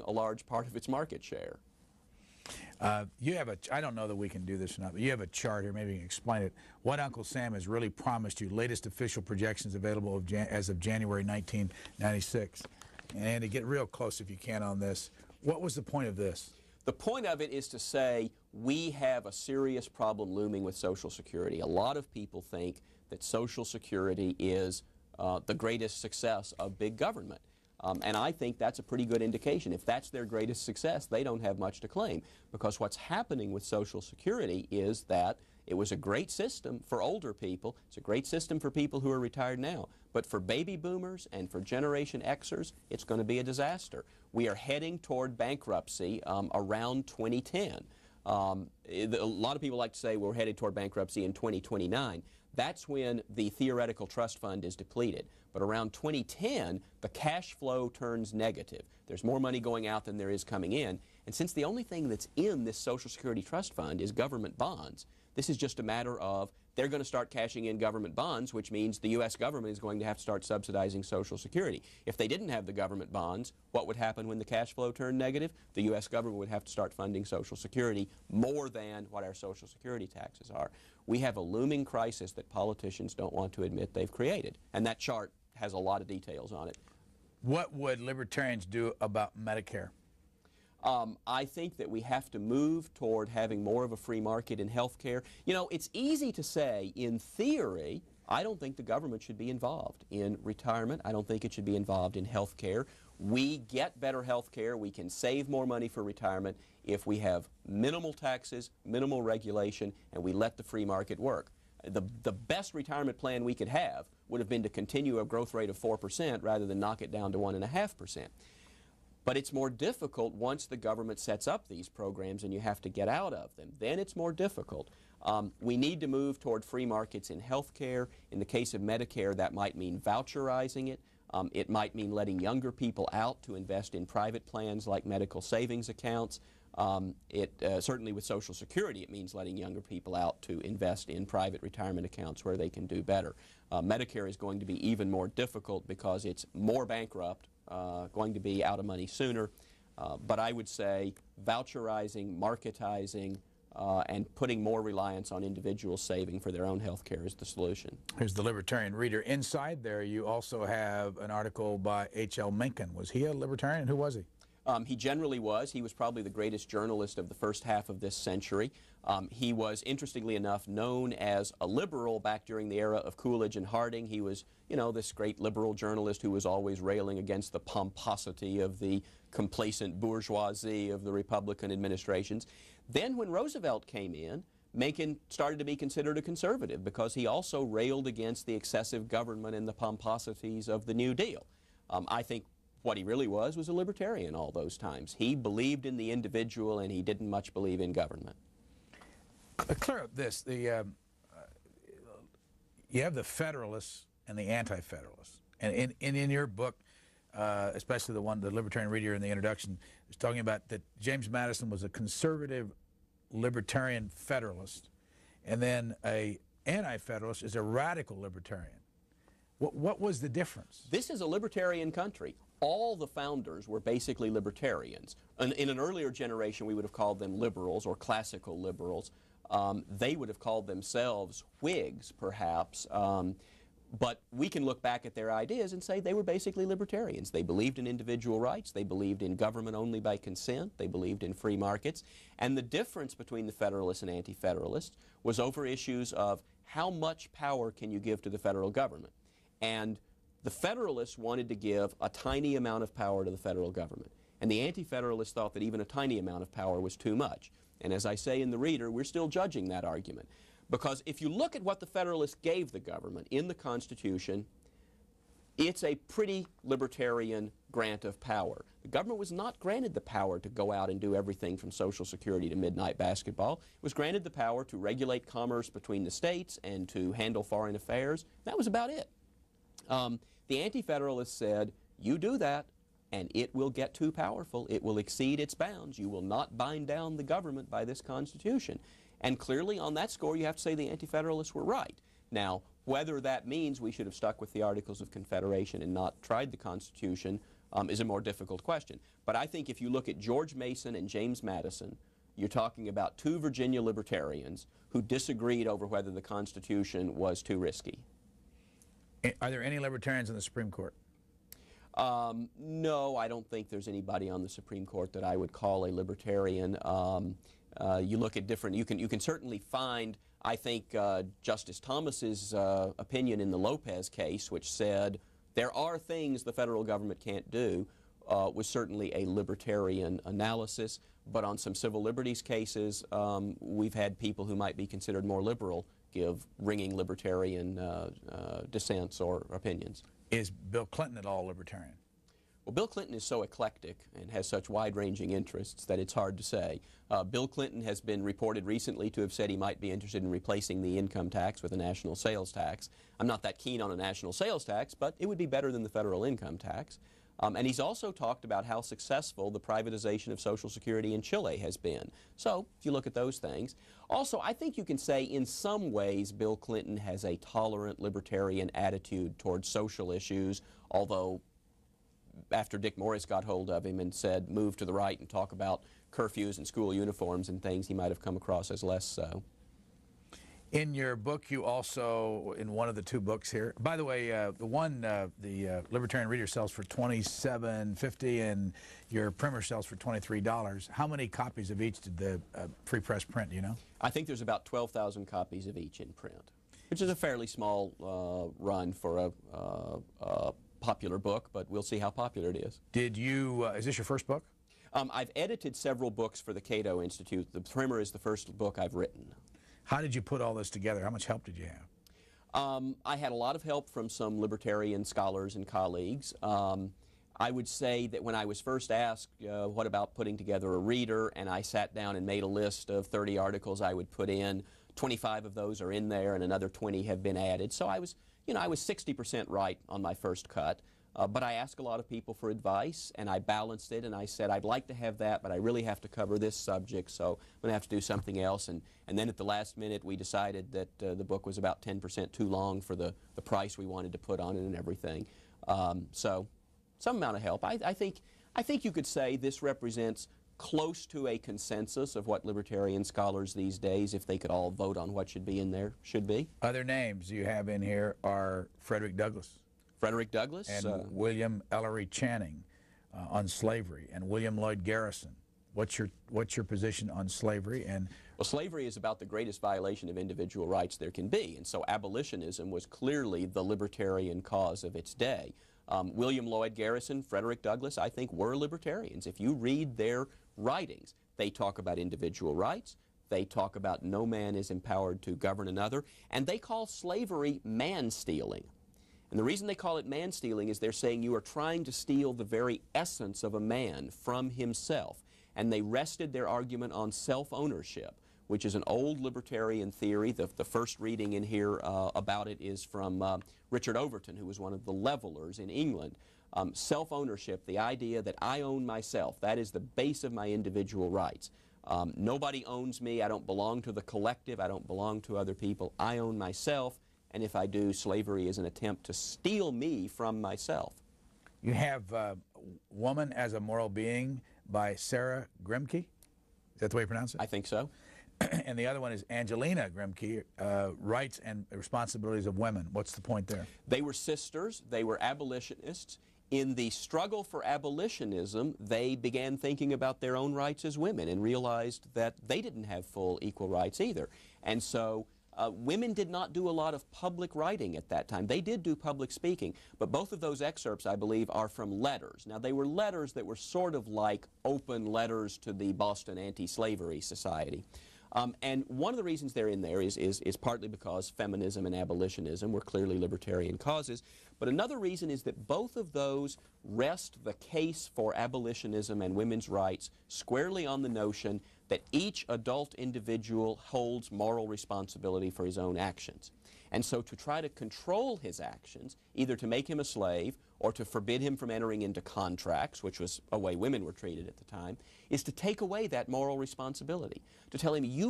a large part of its market share. You have a, I don't know that we can do this or not, but you have a chart here, maybe you can explain it. What Uncle Sam has really promised you, latest official projections available as of January 1996. And to get real close if you can on this, what was the point of this? The point of it is to say we have a serious problem looming with Social Security. A lot of people think that Social Security is the greatest success of big government. And I think that's a pretty good indication. If that's their greatest success, they don't have much to claim. Because what's happening with Social Security is that it was a great system for older people. It's a great system for people who are retired now. But for baby boomers and for Generation Xers, it's going to be a disaster. We are heading toward bankruptcy around 2010. A lot of people like to say we're headed toward bankruptcy in 2029. That's when the theoretical trust fund is depleted. But around 2010, the cash flow turns negative. There's more money going out than there is coming in. And since the only thing that's in this Social Security trust fund is government bonds, this is just a matter of they're going to start cashing in government bonds, which means the U.S. government is going to have to start subsidizing Social Security. If they didn't have the government bonds, what would happen when the cash flow turned negative? The U.S. government would have to start funding Social Security more than what our Social Security taxes are. We have a looming crisis that politicians don't want to admit they've created. And that chart has a lot of details on it. What would libertarians do about Medicare? I think that we have to move toward having more of a free market in health care. You know, it's easy to say, in theory, I don't think the government should be involved in retirement. I don't think it should be involved in health care. We get better health care. We can save more money for retirement if we have minimal taxes, minimal regulation, and we let the free market work. The best retirement plan we could have would have been to continue a growth rate of 4% rather than knock it down to 1.5%. But it's more difficult once the government sets up these programs and you have to get out of them. Then it's more difficult. We need to move toward free markets in health care. In the case of Medicare, that might mean voucherizing it. It might mean letting younger people out to invest in private plans like medical savings accounts. Certainly with Social Security, it means letting younger people out to invest in private retirement accounts where they can do better. Medicare is going to be even more difficult because it's more bankrupt, going to be out of money sooner. But I would say voucherizing, marketizing, and putting more reliance on individuals saving for their own health care is the solution. Here's the Libertarian Reader. Inside there you also have an article by H.L. Mencken. Was he a libertarian? Who was he? He generally was. He was probably the greatest journalist of the first half of this century. He was, interestingly enough, known as a liberal back during the era of Coolidge and Harding. He was, you know, this great liberal journalist who was always railing against the pomposity of the complacent bourgeoisie of the Republican administrations. Then when Roosevelt came in, Mencken started to be considered a conservative because he also railed against the excessive government and the pomposities of the New Deal. I think what he really was a libertarian all those times. He believed in the individual and he didn't much believe in government. Clear up this. You have the Federalists and the Anti-Federalists. And in your book, especially the one, the Libertarian Reader in the introduction, is talking about that James Madison was a conservative libertarian Federalist, and then a Anti-Federalist is a radical libertarian. What was the difference? This is a libertarian country. All the founders were basically libertarians. In an earlier generation, we would have called them liberals or classical liberals. They would have called themselves Whigs, perhaps. But we can look back at their ideas and say they were basically libertarians. They believed in individual rights. They believed in government only by consent. They believed in free markets. And the difference between the Federalists and Anti-Federalists was over issues of how much power can you give to the federal government. And the Federalists wanted to give a tiny amount of power to the federal government. And the Anti-Federalists thought that even a tiny amount of power was too much. And as I say in the Reader, we're still judging that argument. Because if you look at what the Federalists gave the government in the Constitution, it's a pretty libertarian grant of power. The government was not granted the power to go out and do everything from Social Security to midnight basketball. It was granted the power to regulate commerce between the states and to handle foreign affairs. That was about it. The Anti-Federalists said, you do that, and it will get too powerful. It will exceed its bounds. You will not bind down the government by this Constitution. And clearly, on that score, you have to say the Anti-Federalists were right. Now, whether that means we should have stuck with the Articles of Confederation and not tried the Constitution, is a more difficult question. But I think if you look at George Mason and James Madison, you're talking about two Virginia libertarians who disagreed over whether the Constitution was too risky. Are there any libertarians in the Supreme Court? No, I don't think there's anybody on the Supreme Court that I would call a libertarian. You look at different, you can certainly find, I think, Justice Thomas's opinion in the Lopez case, which said there are things the federal government can't do, was certainly a libertarian analysis. But on some civil liberties cases, we've had people who might be considered more liberal give ringing libertarian dissents or opinions. Is Bill Clinton at all libertarian? Well, Bill Clinton is so eclectic and has such wide-ranging interests that it's hard to say. Bill Clinton has been reported recently to have said he might be interested in replacing the income tax with a national sales tax. I'm not that keen on a national sales tax, but it would be better than the federal income tax. And he's also talked about how successful the privatization of Social Security in Chile has been. So, if you look at those things. Also, I think you can say in some ways Bill Clinton has a tolerant libertarian attitude towards social issues, although after Dick Morris got hold of him and said move to the right and talk about curfews and school uniforms and things, he might have come across as less so. In your book, you also, in one of the two books here, by the way, the Libertarian Reader sells for $27.50 and your primer sells for $23. How many copies of each did the Free Press print, do you know? I think there's about 12,000 copies of each in print, which is a fairly small run for a popular book, but we'll see how popular it is. Did you, is this your first book? I've edited several books for the Cato Institute. The primer is the first book I've written. How did you put all this together? How much help did you have? I had a lot of help from some libertarian scholars and colleagues. I would say that when I was first asked, what about putting together a reader, and I sat down and made a list of 30 articles I would put in, 25 of those are in there and another 20 have been added. So I was 60% right on my first cut. But I asked a lot of people for advice, and I balanced it, and I said, I'd like to have that, but I really have to cover this subject, so I'm going to have to do something else. And then at the last minute, we decided that the book was about 10% too long for the price we wanted to put on it and everything. So some amount of help. I think you could say this represents close to a consensus of what libertarian scholars these days, if they could all vote on what should be in there, should be. Other names you have in here are Frederick Douglass. Frederick Douglass. And William Ellery Channing on slavery, and William Lloyd Garrison. What's your position on slavery? And well, slavery is about the greatest violation of individual rights there can be, and so abolitionism was clearly the libertarian cause of its day. William Lloyd Garrison, Frederick Douglass, I think were libertarians. If you read their writings, they talk about individual rights, they talk about no man is empowered to govern another, and they call slavery man-stealing. And the reason they call it man-stealing is they're saying you are trying to steal the very essence of a man from himself. And they rested their argument on self-ownership, which is an old libertarian theory. The first reading in here about it is from Richard Overton, who was one of the levelers in England. Self-ownership, the idea that I own myself, that is the base of my individual rights. Nobody owns me. I don't belong to the collective. I don't belong to other people. I own myself. And if I do, slavery is an attempt to steal me from myself. You have Woman as a Moral Being by Sarah Grimke. Is that the way you pronounce it? I think so. And the other one is Angelina Grimke, Rights and Responsibilities of Women. What's the point there? They were sisters. They were abolitionists. In the struggle for abolitionism, they began thinking about their own rights as women and realized that they didn't have full equal rights either. And so women did not do a lot of public writing at that time. They did do public speaking, but both of those excerpts, I believe, are from letters. Now, they were letters that were sort of like open letters to the Boston Anti-Slavery Society. And one of the reasons they're in there is partly because feminism and abolitionism were clearly libertarian causes, but another reason is that both of those rest the case for abolitionism and women's rights squarely on the notion that each adult individual holds moral responsibility for his own actions. And so to try to control his actions, either to make him a slave or to forbid him from entering into contracts, which was a way women were treated at the time, is to take away that moral responsibility. To tell him, you